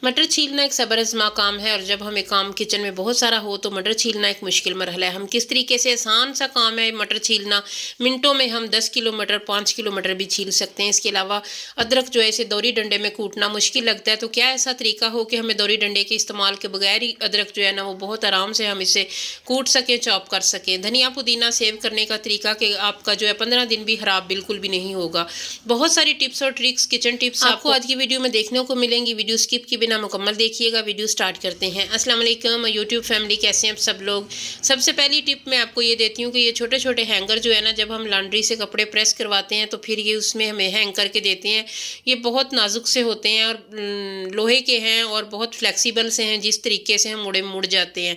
मटर छीलना एक सब्र आज़मा काम है और जब हमें काम किचन में बहुत सारा हो तो मटर छीलना एक मुश्किल मरहला है। हम किस तरीके से आसान सा काम है मटर छीलना, मिनटों में हम 10 किलो मटर 5 किलो मटर भी छील सकते हैं। इसके अलावा अदरक जो है इसे दौरी डंडे में कूटना मुश्किल लगता है, तो क्या ऐसा तरीका हो कि हमें दौरी डंडे के इस्तेमाल के बगैर ही अदरक जो है ना वो बहुत आराम से हम इसे कूट सकें, चॉप कर सकें। धनिया पुदीना सेव करने का तरीका कि आपका जो है 15 दिन भी ख़राब बिल्कुल भी नहीं होगा। बहुत सारी टिप्स और ट्रिक्स, किचन टिप्स आपको आज की वीडियो में देखने को मिलेंगी। वीडियो स्किप किए बिना मुकम्मल देखिएगा। वीडियो स्टार्ट करते हैं। अस्सलाम वालेकुम यूट्यूब फैमिली, कैसे हैं आप सब लोग। सबसे पहली टिप मैं आपको ये देती हूँ कि ये छोटे छोटे हैंगर जो है ना, जब हम लॉन्ड्री से कपड़े प्रेस करवाते हैं तो फिर ये उसमें हमें हैंग करके देते हैं। ये बहुत नाजुक से होते हैं और लोहे के हैं और बहुत फ्लेक्सिबल से हैं, जिस तरीके से हम मुड़े मुड़ जाते हैं।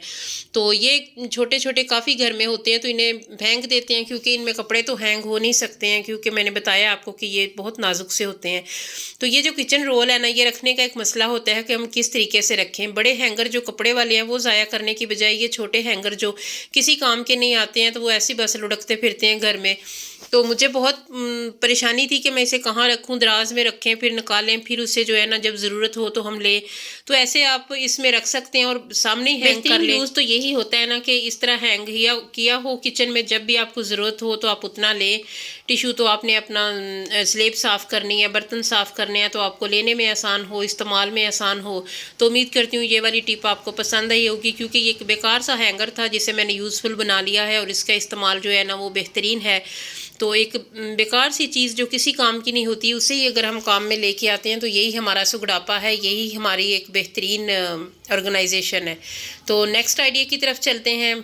तो ये छोटे छोटे काफ़ी घर में होते हैं तो इन्हें फेंक देते हैं, क्योंकि इनमें कपड़े तो हैंग हो नहीं सकते हैं, क्योंकि मैंने बताया आपको कि ये बहुत नाजुक से होते हैं। तो ये जो किचन रोल है ना, ये रखने का एक मसला होता है कि हम किस तरीके से रखें। बड़े हैंगर जो कपड़े वाले हैं वो ज़ाया करने की बजाय ये छोटे हैंगर जो किसी काम के नहीं आते हैं तो वो ऐसी बस लुढ़कते फिरते हैं घर में। तो मुझे बहुत परेशानी थी कि मैं इसे कहाँ रखूँ, दराज में रखें फिर निकालें, फिर उसे जो है ना जब ज़रूरत हो तो हम लें। तो ऐसे आप इसमें रख सकते हैं और सामने ही हैंग कर लें। यूज़ तो यही होता है ना कि इस तरह हैंग किया हो किचन में, जब भी आपको ज़रूरत हो तो आप उतना लें। टिशू तो आपने अपना स्लेब साफ़ करनी है, बर्तन साफ़ करने हैं, तो आपको लेने में आसान हो, इस्तेमाल में आसान हो। तो उम्मीद करती हूँ ये वाली टिप आपको पसंद आई होगी, क्योंकि ये एक बेकार सा हैंगर था जिसे मैंने यूज़फुल बना लिया है और इसका इस्तेमाल जो है ना वो बेहतरीन है। तो एक बेकार सी चीज़ जो किसी काम की नहीं होती, उसे ही अगर हम काम में लेके आते हैं तो यही हमारा सुगड़ापा है, यही हमारी एक बेहतरीन ऑर्गेनाइजेशन है। तो नेक्स्ट आइडिया की तरफ चलते हैं।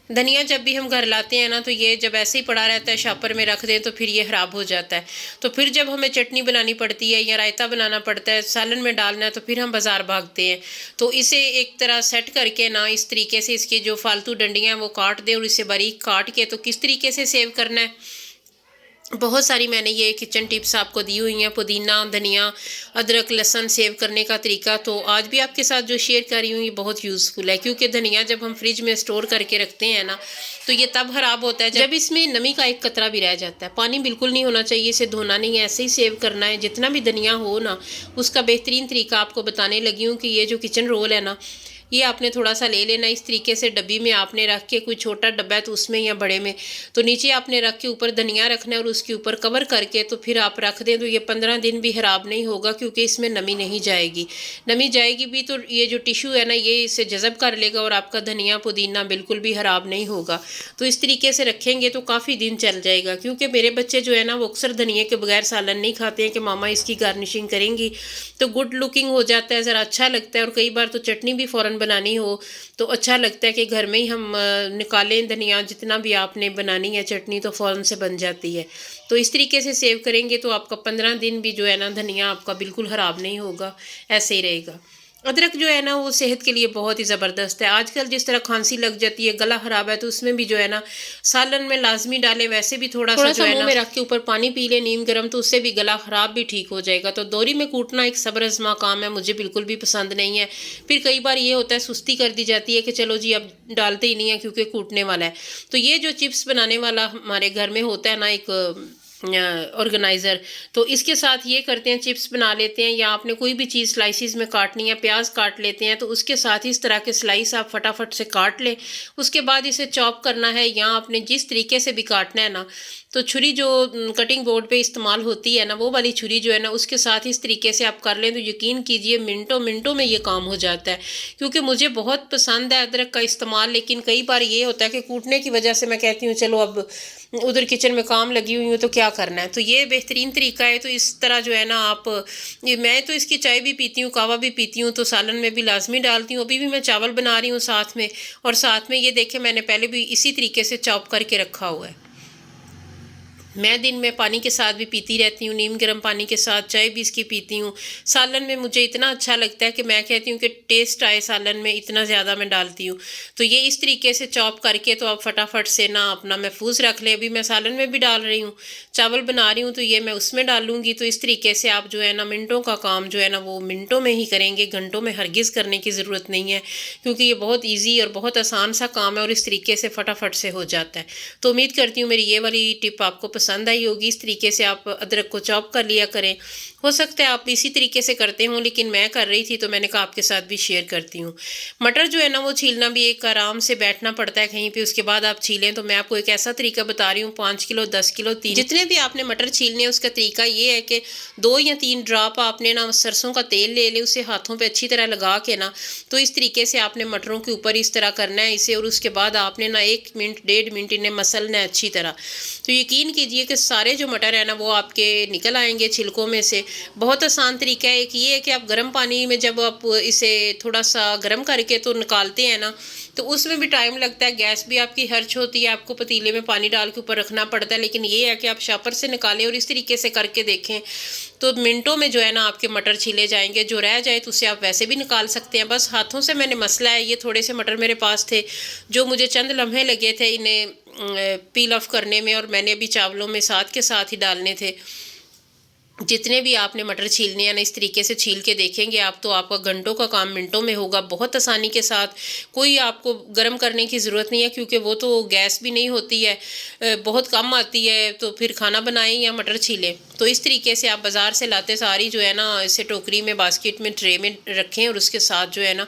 धनिया जब भी हम घर लाते हैं ना, तो ये जब ऐसे ही पड़ा रहता है शॉपर में रख दें तो फिर ये ख़राब हो जाता है। तो फिर जब हमें चटनी बनानी पड़ती है या रायता बनाना पड़ता है, सालन में डालना है, तो फिर हम बाज़ार भागते हैं। तो इसे एक तरह सेट करके ना, इस तरीके से इसकी जो फालतू डंडियाँ हैं वो काट दें और इसे बारीक काट के तो किस तरीके से सेव करना है, बहुत सारी मैंने ये किचन टिप्स आपको दी हुई हैं। पुदीना, धनिया, अदरक, लहसुन सेव करने का तरीका तो आज भी आपके साथ जो शेयर कर रही हूँ ये बहुत यूज़फुल है, क्योंकि धनिया जब हम फ्रिज में स्टोर करके रखते हैं ना, तो ये तब ख़राब होता है जब इसमें नमी का एक कतरा भी रह जाता है। पानी बिल्कुल नहीं होना चाहिए, इसे धोना नहीं है, ऐसे ही सेव करना है। जितना भी धनिया हो ना, उसका बेहतरीन तरीका आपको बताने लगी हूँ कि ये जो किचन रोल है ना, ये आपने थोड़ा सा ले लेना। इस तरीके से डब्बी में आपने रख के, कोई छोटा डब्बा है तो उसमें या बड़े में, तो नीचे आपने रख के ऊपर धनिया रखना है और उसके ऊपर कवर करके तो फिर आप रख दें तो ये 15 दिन भी ख़राब नहीं होगा, क्योंकि इसमें नमी नहीं जाएगी। नमी जाएगी भी तो ये जो टिशू है ना ये इसे जज़ब कर लेगा और आपका धनिया पुदीना बिल्कुल भी ख़राब नहीं होगा। तो इस तरीके से रखेंगे तो काफ़ी दिन चल जाएगा, क्योंकि मेरे बच्चे जो है ना वो अक्सर धनिया के बगैर सालन नहीं खाते हैं कि मामा इसकी गार्निशिंग करेंगी, तो गुड लुकिंग हो जाता है, ज़रा अच्छा लगता है। और कई बार तो चटनी भी फ़ौरन बनानी हो तो अच्छा लगता है कि घर में ही हम निकालें धनिया, जितना भी आपने बनानी है चटनी तो फ़ौरन से बन जाती है। तो इस तरीके से सेव करेंगे तो आपका 15 दिन भी जो है ना धनिया आपका बिल्कुल ख़राब नहीं होगा, ऐसे ही रहेगा। अदरक जो है ना वो सेहत के लिए बहुत ही ज़बरदस्त है। आजकल जिस तरह खांसी लग जाती है, गला ख़राब है, तो उसमें भी जो है ना सालन में लाजमी डालें। वैसे भी थोड़ा सा जो है ना में रख के ऊपर पानी पी लें नीम गर्म, तो उससे भी गला ख़राब भी ठीक हो जाएगा। तो दोरी में कूटना एक सब्र आज़मा काम है, मुझे बिल्कुल भी पसंद नहीं है। फिर कई बार ये होता है सुस्ती कर दी जाती है कि चलो जी अब डालते ही नहीं है क्योंकि कूटने वाला है। तो ये जो चिप्स बनाने वाला हमारे घर में होता है ना एक ऑर्गेनाइज़र, तो इसके साथ ये करते हैं, चिप्स बना लेते हैं, या आपने कोई भी चीज़ स्लाइसिस में काटनी है, प्याज काट लेते हैं, तो उसके साथ इस तरह के स्लाइस आप फटाफट से काट लें। उसके बाद इसे चॉप करना है, या आपने जिस तरीके से भी काटना है ना, तो छुरी जो कटिंग बोर्ड पे इस्तेमाल होती है ना, वो वाली छुरी जो है ना उसके साथ इस तरीके से आप कर लें तो यकीन कीजिए मिनटों मिनटों में ये काम हो जाता है। क्योंकि मुझे बहुत पसंद है अदरक का इस्तेमाल, लेकिन कई बार ये होता है कि कूटने की वजह से मैं कहती हूँ चलो अब उधर किचन में काम लगी हुई हूँ तो क्या करना है। तो ये बेहतरीन तरीका है। तो इस तरह जो है ना आप, मैं तो इसकी चाय भी पीती हूँ, कहवा भी पीती हूँ, तो सालन में भी लाजमी डालती हूँ। अभी भी मैं चावल बना रही हूँ साथ में, और साथ में ये देखें मैंने पहले भी इसी तरीके से चॉप करके रखा हुआ है। मैं दिन में पानी के साथ भी पीती रहती हूँ, नीम गर्म पानी के साथ चाय भी इसकी पीती हूँ। सालन में मुझे इतना अच्छा लगता है कि मैं कहती हूँ कि टेस्ट आए सालन में, इतना ज़्यादा मैं डालती हूँ। तो ये इस तरीके से चॉप करके तो आप फटाफट से ना अपना महफूज रख लें। अभी मैं सालन में भी डाल रही हूँ, चावल बना रही हूँ तो ये मैं उसमें डालूँगी। तो इस तरीके से आप जो है ना मिनटों का काम जो है ना वो मिनटों में ही करेंगे, घंटों में हरगिज़ करने की ज़रूरत नहीं है, क्योंकि ये बहुत ईजी और बहुत आसान सा काम है और इस तरीके से फटाफट से हो जाता है। तो उम्मीद करती हूँ मेरी ये वाली टिप आपको पसंद आई होगी। इस तरीके से आप अदरक को चॉप कर लिया करें हो सकता है आप इसी तरीके से करते हों, लेकिन मैं कर रही थी तो मैंने कहा आपके साथ भी शेयर करती हूँ। मटर जो है ना वो छीलना भी एक आराम से बैठना पड़ता है कहीं पे, उसके बाद आप छीलें। तो मैं आपको एक ऐसा तरीका बता रही हूँ, 5 किलो 10 किलो 3 जितने भी आपने मटर छीलने हैं उसका तरीका ये है कि 2 या 3 ड्रॉप आपने ना सरसों का तेल ले ले, उसे हाथों पर अच्छी तरह लगा के ना, तो इस तरीके से आपने मटरों के ऊपर इस तरह करना है इसे। और उसके बाद आपने ना 1 मिनट 1.5 मिनट इन्हें मसलना है अच्छी तरह। तो यकीन कीजिए कि सारे जो मटर है ना वो आपके निकल आएंगे छिलकों में से। बहुत आसान तरीका है। एक ये है कि आप गर्म पानी में जब आप इसे थोड़ा सा गर्म करके तो निकालते हैं ना, तो उसमें भी टाइम लगता है, गैस भी आपकी खर्च होती है, आपको पतीले में पानी डाल के ऊपर रखना पड़ता है। लेकिन ये है कि आप शापर से निकालें और इस तरीके से करके देखें तो मिनटों में जो है ना आपके मटर छीले जाएंगे। जो रह जाए तो उसे आप वैसे भी निकाल सकते हैं। बस हाथों से मैंने मसला है, ये थोड़े से मटर मेरे पास थे जो मुझे चंद लम्हे लगे थे इन्हें पील ऑफ करने में, और मैंने अभी चावलों में साथ के साथ ही डालने थे। जितने भी आपने मटर छीलने हैं ना इस तरीके से छील के देखेंगे आप, तो आपका घंटों का काम मिनटों में होगा, बहुत आसानी के साथ। कोई आपको गर्म करने की ज़रूरत नहीं है, क्योंकि वो तो गैस भी नहीं होती है, बहुत कम आती है। तो फिर खाना बनाएं या मटर छीलें, तो इस तरीके से आप बाज़ार से लाते सारी जो है ना इसे टोकरी में, बास्केट में, ट्रे में रखें। और उसके साथ जो है ना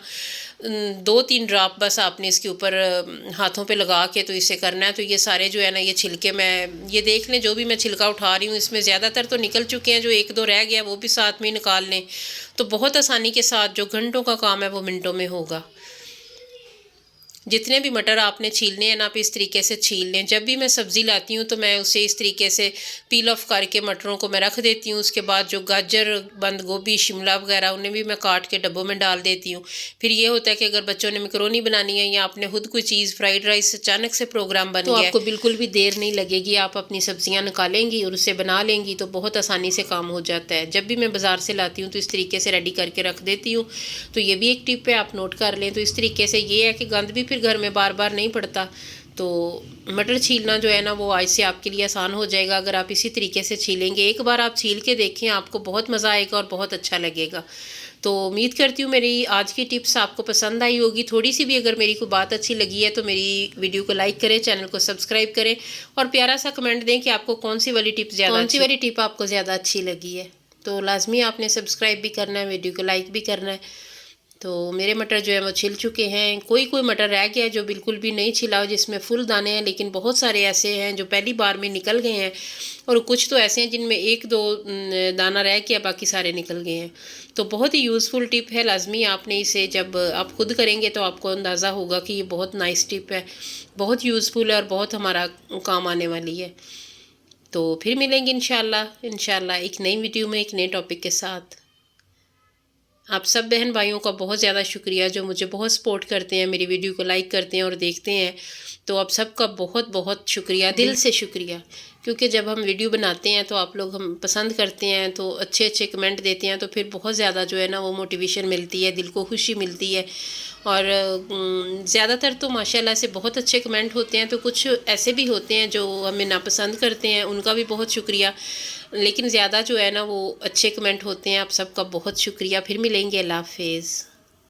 2-3 ड्रॉप बस आपने इसके ऊपर हाथों पे लगा के तो इसे करना है। तो ये सारे जो है ना ये छिलके, मैं ये देख लें जो भी मैं छिलका उठा रही हूँ इसमें ज़्यादातर तो निकल चुके हैं, जो 1-2 रह गया वो भी साथ में ही निकाल लें। तो बहुत आसानी के साथ जो घंटों का काम है वो मिनटों में होगा। जितने भी मटर आपने छीलने हैं ना आप इस तरीके से छील लें। जब भी मैं सब्ज़ी लाती हूँ तो मैं उसे इस तरीके से पील ऑफ करके मटरों को मैं रख देती हूँ। उसके बाद जो गाजर, बंद गोभी, शिमला वगैरह उन्हें भी मैं काट के डब्बों में डाल देती हूँ। फिर ये होता है कि अगर बच्चों ने मैकरोनी बनानी है या आपने खुद कोई चीज़, फ्राइड राइस अचानक से प्रोग्राम बन गया तो आपको बिल्कुल भी देर नहीं लगेगी, आप अपनी सब्जियाँ निकालेंगी और उसे बना लेंगी तो बहुत आसानी से काम हो जाता है। जब भी मैं बाज़ार से लाती हूँ तो इस तरीके से रेडी करके रख देती हूँ। तो ये भी एक टिप है, आप नोट कर लें। तो इस तरीके से ये है कि गंद भी फिर घर में बार बार नहीं पड़ता। तो मटर छीलना जो है ना वो आज से आपके लिए आसान हो जाएगा अगर आप इसी तरीके से छीलेंगे। एक बार आप छील के देखें, आपको बहुत मज़ा आएगा और बहुत अच्छा लगेगा। तो उम्मीद करती हूँ मेरी आज की टिप्स आपको पसंद आई होगी। थोड़ी सी भी अगर मेरी कोई बात अच्छी लगी है तो मेरी वीडियो को लाइक करें, चैनल को सब्सक्राइब करें और प्यारा सा कमेंट दें कि आपको कौन सी वाली टिप आपको ज़्यादा अच्छी लगी है। तो लाजमी आपने सब्सक्राइब भी करना है, वीडियो को लाइक भी करना है। तो मेरे मटर जो है वो छिल चुके हैं। कोई कोई मटर रह गया है जो बिल्कुल भी नहीं छिला हो, जिसमें फुल दाने हैं, लेकिन बहुत सारे ऐसे हैं जो पहली बार में निकल गए हैं और कुछ तो ऐसे हैं जिनमें 1-2 दाना रह गया, बाकी सारे निकल गए हैं। तो बहुत ही यूज़फुल टिप है, लाजमी आपने इसे जब आप खुद करेंगे तो आपको अंदाज़ा होगा कि ये बहुत नाइस टिप है, बहुत यूज़फुल है और बहुत हमारा काम आने वाली है। तो फिर मिलेंगे इंशाल्लाह एक नई वीडियो में एक नए टॉपिक के साथ। आप सब बहन भाइयों का बहुत ज़्यादा शुक्रिया जो मुझे बहुत सपोर्ट करते हैं, मेरी वीडियो को लाइक करते हैं और देखते हैं। तो आप सबका बहुत बहुत शुक्रिया, दिल से शुक्रिया। क्योंकि जब हम वीडियो बनाते हैं तो आप लोग हम पसंद करते हैं, तो अच्छे अच्छे कमेंट देते हैं, तो फिर बहुत ज़्यादा जो है ना वो मोटिवेशन मिलती है, दिल को खुशी मिलती है। और ज़्यादातर तो माशाल्लाह से बहुत अच्छे कमेंट होते हैं। तो कुछ ऐसे भी होते हैं जो हमें नापसंद करते हैं, उनका भी बहुत शुक्रिया। लेकिन ज़्यादा जो है ना वो अच्छे कमेंट होते हैं। आप सबका बहुत शुक्रिया। फिर मिलेंगे, अल्लाह हाफिज़।